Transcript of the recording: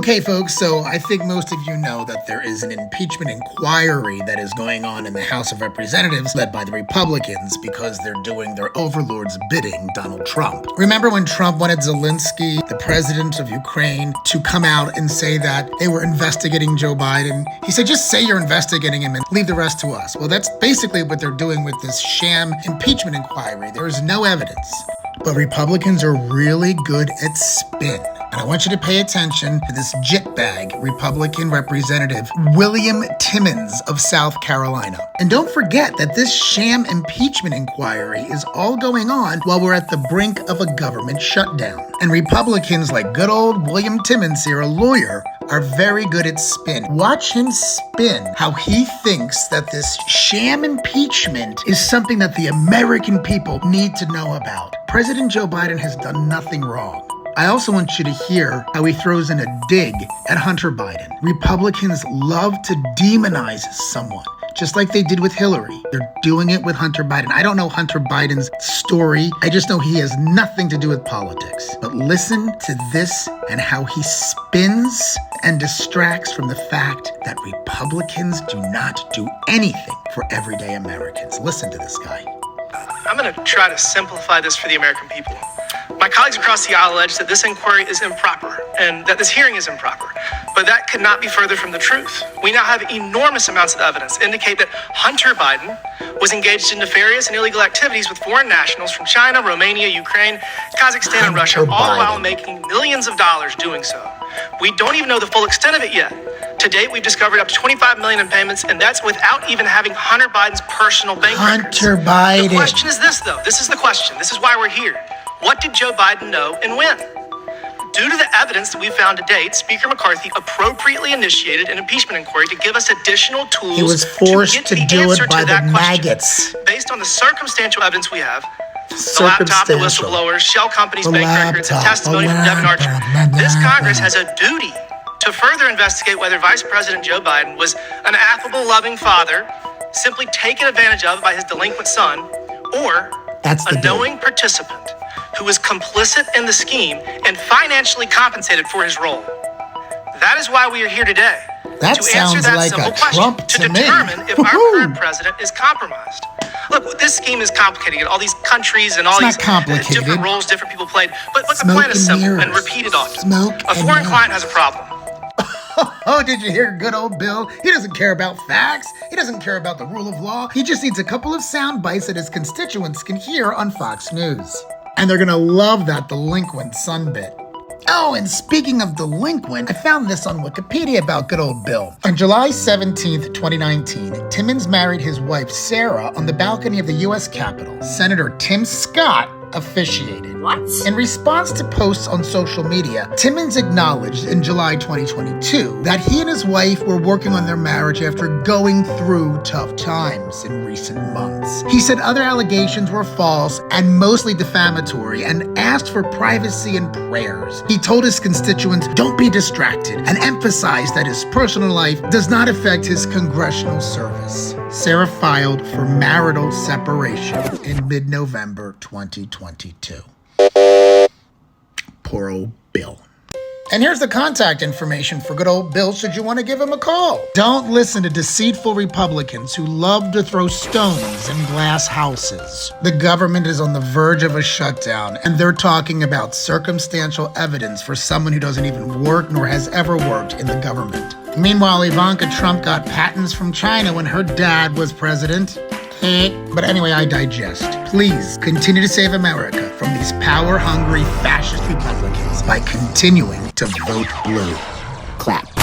Okay, folks, so I think most of you know that there is an impeachment inquiry that is going on in the House of Representatives led by the Republicans because they're doing their overlord's bidding, Donald Trump. Remember when Trump wanted Zelensky, the president of Ukraine, to come out and say that they were investigating Joe Biden? He said, just say you're investigating him and leave the rest to us. Well, that's basically what they're doing with this sham impeachment inquiry. There is no evidence. But Republicans are really good at spin. And I want you to pay attention to this jitbag Republican Representative William Timmons of South Carolina. And don't forget that this sham impeachment inquiry is all going on while we're at the brink of a government shutdown. And Republicans like good old William Timmons here, a lawyer, are very good at spin. Watch him spin how he thinks that this sham impeachment is something that the American people need to know about. President Joe Biden has done nothing wrong. I also want you to hear how he throws in a dig at Hunter Biden. Republicans love to demonize someone, just like they did with Hillary. They're doing it with Hunter Biden. I don't know Hunter Biden's story. I just know he has nothing to do with politics. But listen to this and how he spins and distracts from the fact that Republicans do not do anything for everyday Americans. Listen to this guy. I'm going to try to simplify this for the American people. My colleagues across the aisle allege that this inquiry is improper and that this hearing is improper, but that could not be further from the truth. We now have enormous amounts of evidence to indicate that Hunter Biden was engaged in nefarious and illegal activities with foreign nationals from China, Romania, Ukraine, Kazakhstan, and Russia, all while making millions of dollars doing so. We don't even know the full extent of it yet. To date, we've discovered up to $25 million in payments, and that's without even having Hunter Biden's personal bank records. Hunter Biden. The question is this, though. This is the question. This is why we're here. What did Joe Biden know and when? Due to the evidence that we've found to date, Speaker McCarthy appropriately initiated an impeachment inquiry to give us additional tools. He was forced to do it by the maggots. Based on the circumstantial evidence we have, the laptop, the whistleblowers, shell companies' bank records, and testimony from Devin Archer, this Congress has a duty to further investigate whether Vice President Joe Biden was an affable, loving father, simply taken advantage of by his delinquent son, or a knowing participant who was complicit in the scheme and financially compensated for his role. That is why we are here today. That to answer sounds that like simple a question, Trump to to me. determine if our current president is compromised. Look, this scheme is complicated. All these countries and all these different roles different people played. But the plan is simple and repeated often. A foreign client has a problem. Oh, did you hear good old Bill? He doesn't care about facts. He doesn't care about the rule of law. He just needs a couple of sound bites that his constituents can hear on Fox News. And they're going to love that delinquent son bit. Oh, and speaking of delinquent, I found this on Wikipedia about good old Bill. On July 17th, 2019, Timmons married his wife Sarah on the balcony of the U.S. Capitol. Senator Tim Scott officiated. What? In response to posts on social media, Timmons acknowledged in July 2022 that he and his wife were working on their marriage after going through tough times in recent months. He said other allegations were false and mostly defamatory and asked for privacy and prayers. He told his constituents, don't be distracted, and emphasized that his personal life does not affect his congressional service. Sarah filed for marital separation in mid-November 2022. Poor old Bill. And here's the contact information for good old Bill should you want to give him a call. Don't listen to deceitful Republicans who love to throw stones in glass houses. The government is on the verge of a shutdown, and they're talking about circumstantial evidence for someone who doesn't even work nor has ever worked in the government. Meanwhile, Ivanka Trump got patents from China when her dad was president. But anyway, I digest. Please continue to save America from these power-hungry fascist Republicans by continuing to vote blue. Clap.